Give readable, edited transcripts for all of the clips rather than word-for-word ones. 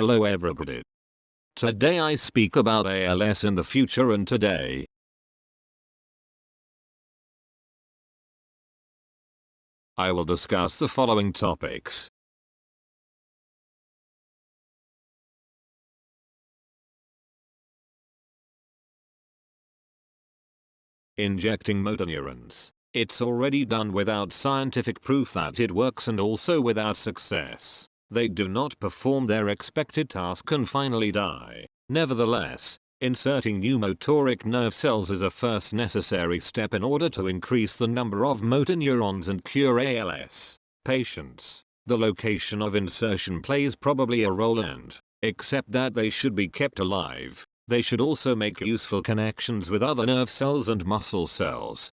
Hello everybody. Today I speak about ALS in the future, and today I will discuss the following topics. Injecting motor neurons. It's already done without scientific proof that it works and also without success. They do not perform their expected task and finally die. Nevertheless, inserting new motoric nerve cells is a first necessary step in order to increase the number of motor neurons and cure ALS patients. The location of insertion plays probably a role, and, except that they should be kept alive, they should also make useful connections with other nerve cells and muscle cells.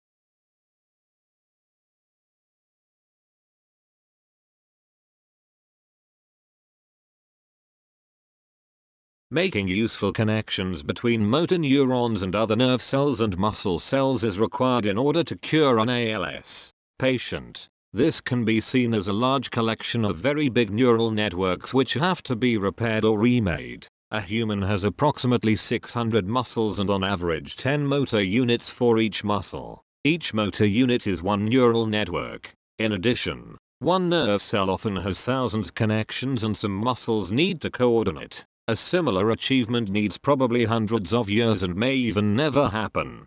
Making useful connections between motor neurons and other nerve cells and muscle cells is required in order to cure an ALS patient. This can be seen as a large collection of very big neural networks which have to be repaired or remade. A human has approximately 600 muscles and on average 10 motor units for each muscle. Each motor unit is one neural network. In addition, one nerve cell often has thousands of connections and some muscles need to coordinate. A similar achievement needs probably hundreds of years and may even never happen.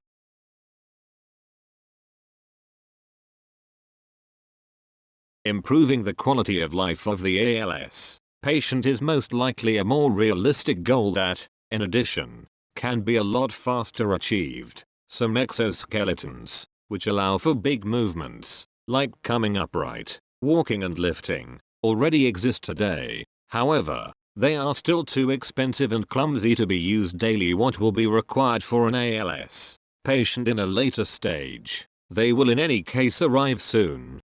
Improving the quality of life of the ALS patient is most likely a more realistic goal that, in addition, can be a lot faster achieved. Some exoskeletons, which allow for big movements, like coming upright, walking and lifting, already exist today. However, they are still too expensive and clumsy to be used daily. What will be required for an ALS patient in a later stage? They will in any case arrive soon.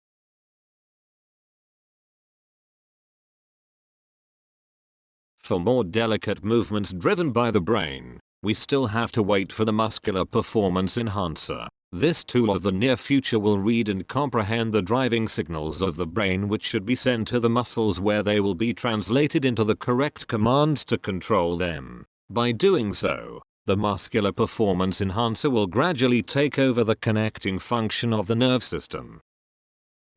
For more delicate movements driven by the brain, we still have to wait for the muscular performance enhancer. This tool of the near future will read and comprehend the driving signals of the brain, which should be sent to the muscles where they will be translated into the correct commands to control them. By doing so, the muscular performance enhancer will gradually take over the connecting function of the nerve system.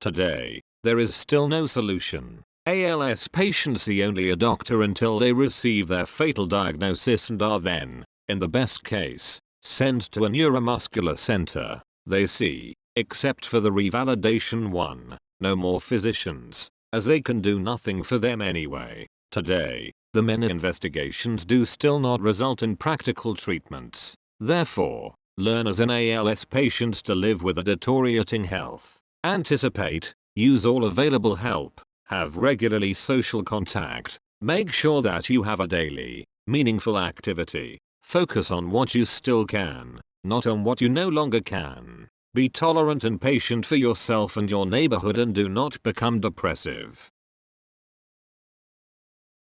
Today, there is still no solution. ALS patients see only a doctor until they receive their fatal diagnosis and are then, in the best case, sent to a neuromuscular center. They see, except for the revalidation one, no more physicians, as they can do nothing for them anyway. Today, the many investigations do still not result in practical treatments. Therefore, learn as an ALS patient to live with a deteriorating health. Anticipate, use all available help, have regularly social contact, make sure that you have a daily, meaningful activity. Focus on what you still can, not on what you no longer can. Be tolerant and patient for yourself and your neighborhood, and do not become depressive.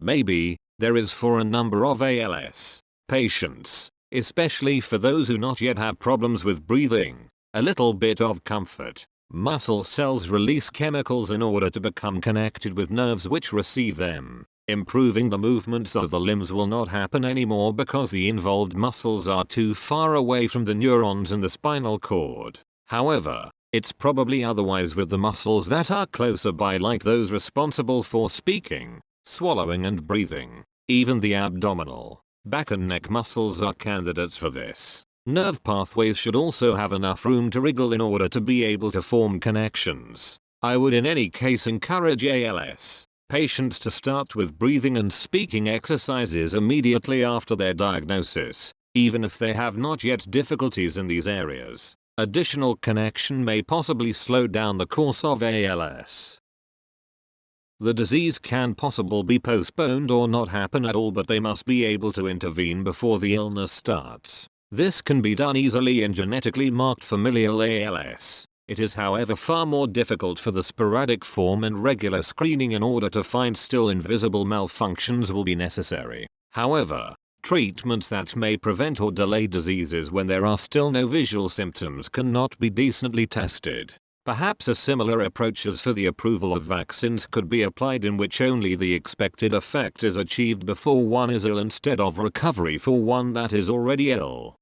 Maybe there is for a number of ALS patients, especially for those who not yet have problems with breathing, a little bit of comfort. Muscle cells release chemicals in order to become connected with nerves which receive them. Improving the movements of the limbs will not happen anymore because the involved muscles are too far away from the neurons in the spinal cord. However, it's probably otherwise with the muscles that are closer by, like those responsible for speaking, swallowing and breathing. Even the abdominal, back and neck muscles are candidates for this. Nerve pathways should also have enough room to wriggle in order to be able to form connections. I would in any case encourage ALS patients to start with breathing and speaking exercises immediately after their diagnosis, even if they have not yet difficulties in these areas. Additional connection may possibly slow down the course of ALS. The disease can possibly be postponed or not happen at all, but they must be able to intervene before the illness starts. This can be done easily in genetically marked familial ALS. It is however far more difficult for the sporadic form, and regular screening in order to find still invisible malfunctions will be necessary. However, treatments that may prevent or delay diseases when there are still no visual symptoms cannot be decently tested. Perhaps a similar approach as for the approval of vaccines could be applied, in which only the expected effect is achieved before one is ill instead of recovery for one that is already ill.